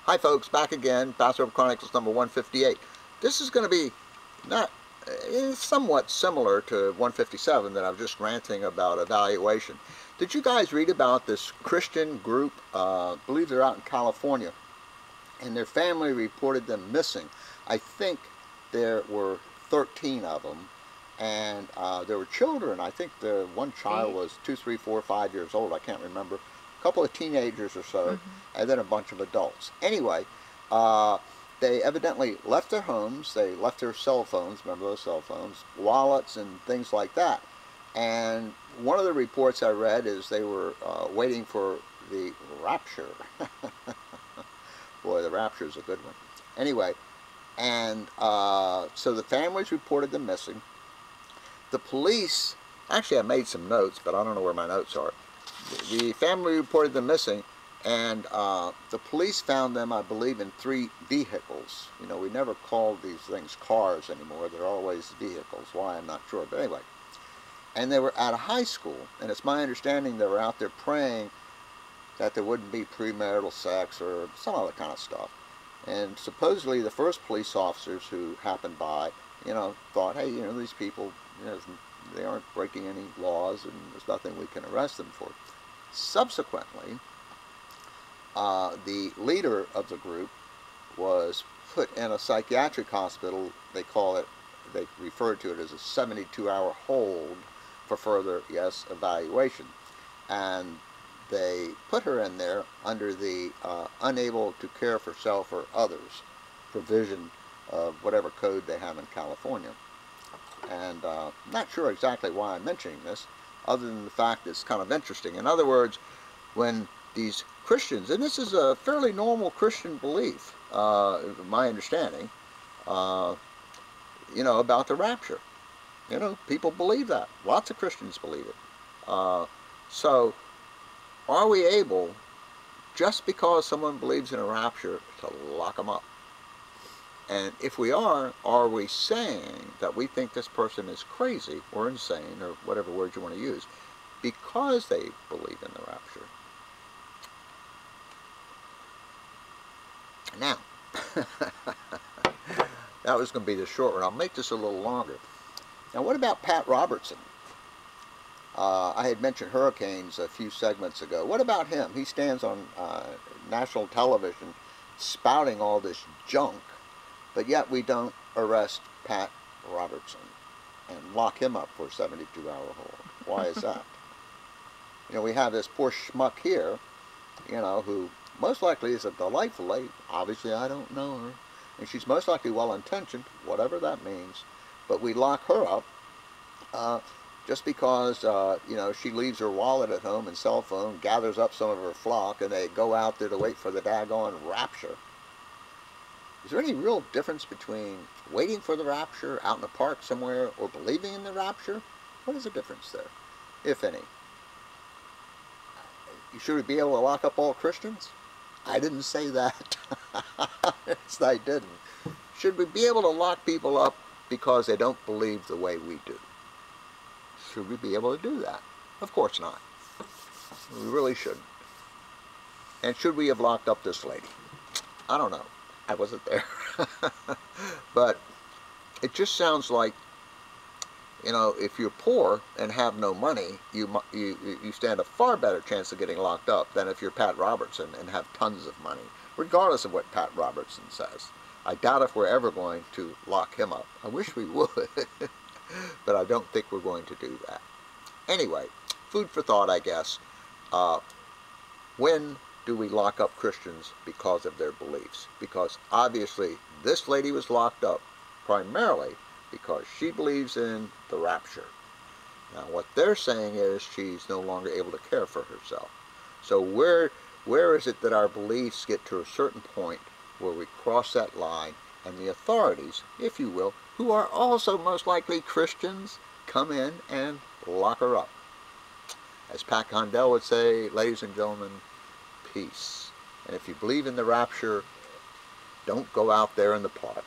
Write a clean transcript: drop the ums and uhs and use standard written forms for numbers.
Hi folks, back again, Pastor of Chronicles number 158. This is going to be somewhat similar to 157 that I'm just ranting about evaluation. Did you guys read about this Christian group? I believe they're out in California, and their family reported them missing. I think there were 13 of them, and there were children. I think the one child was 2, 3, 4, 5 years old. I can't remember. A couple of teenagers or so, and then a bunch of adults. Anyway, they evidently left their homes, they left their cell phones, remember those cell phones, wallets and things like that. And one of the reports I read is they were waiting for the rapture. Boy, the rapture is a good one. Anyway, and so the families reported them missing. The police, actually I made some notes, but I don't know where my notes are. The family reported them missing, and the police found them, I believe, in 3 vehicles. You know, we never call these things cars anymore. They're always vehicles. Why, I'm not sure. But anyway. And they were at a high school, and it's my understanding they were out there praying that there wouldn't be premarital sex or some other kind of stuff. And supposedly the first police officers who happened by, you know, thought, hey, you know, these people, you know, they aren't breaking any laws and there's nothing we can arrest them for. Subsequently, the leader of the group was put in a psychiatric hospital. They call it, they refer to it as a 72-hour hold for further, yes, evaluation. And they put her in there under the unable to care for self or others provision of whatever code they have in California. And not sure exactly why I'm mentioning this, other than the fact it's kind of interesting. In other words, when these Christians, and this is a fairly normal Christian belief, my understanding, you know, about the rapture. You know, people believe that. Lots of Christians believe it. So, are we able, just because someone believes in a rapture, to lock them up? And if we are we saying that we think this person is crazy or insane or whatever word you want to use because they believe in the rapture? Now, that was going to be the short one. I'll make this a little longer. Now, what about Pat Robertson? I had mentioned hurricanes a few segments ago. What about him? He stands on national television spouting all this junk, but yet we don't arrest Pat Robertson and lock him up for a 72-hour hold. Why is that? You know, we have this poor schmuck here, you know, who most likely is a delightful lady. Obviously, I don't know her. And she's most likely well-intentioned, whatever that means. But we lock her up just because, you know, she leaves her wallet at home and cell phone, gathers up some of her flock, and they go out there to wait for the daggone rapture. Is there any real difference between waiting for the rapture out in the park somewhere or believing in the rapture? What is the difference there, if any? Should we be able to lock up all Christians? I didn't say that. Yes, I didn't. Should we be able to lock people up because they don't believe the way we do? Should we be able to do that? Of course not. We really shouldn't. And should we have locked up this lady? I don't know. I wasn't there. But it just sounds like, you know, if you're poor and have no money, you stand a far better chance of getting locked up than if you're Pat Robertson and have tons of money, regardless of what Pat Robertson says. I doubt if we're ever going to lock him up. I wish we would, but I don't think we're going to do that. Anyway, food for thought, I guess. When do we lock up Christians because of their beliefs? Because obviously this lady was locked up primarily because she believes in the rapture. Now what they're saying is she's no longer able to care for herself. So where is it that our beliefs get to a certain point where we cross that line and the authorities, if you will, who are also most likely Christians, come in and lock her up? As Pat Condell would say, ladies and gentlemen, peace. And if you believe in the rapture, don't go out there in the park.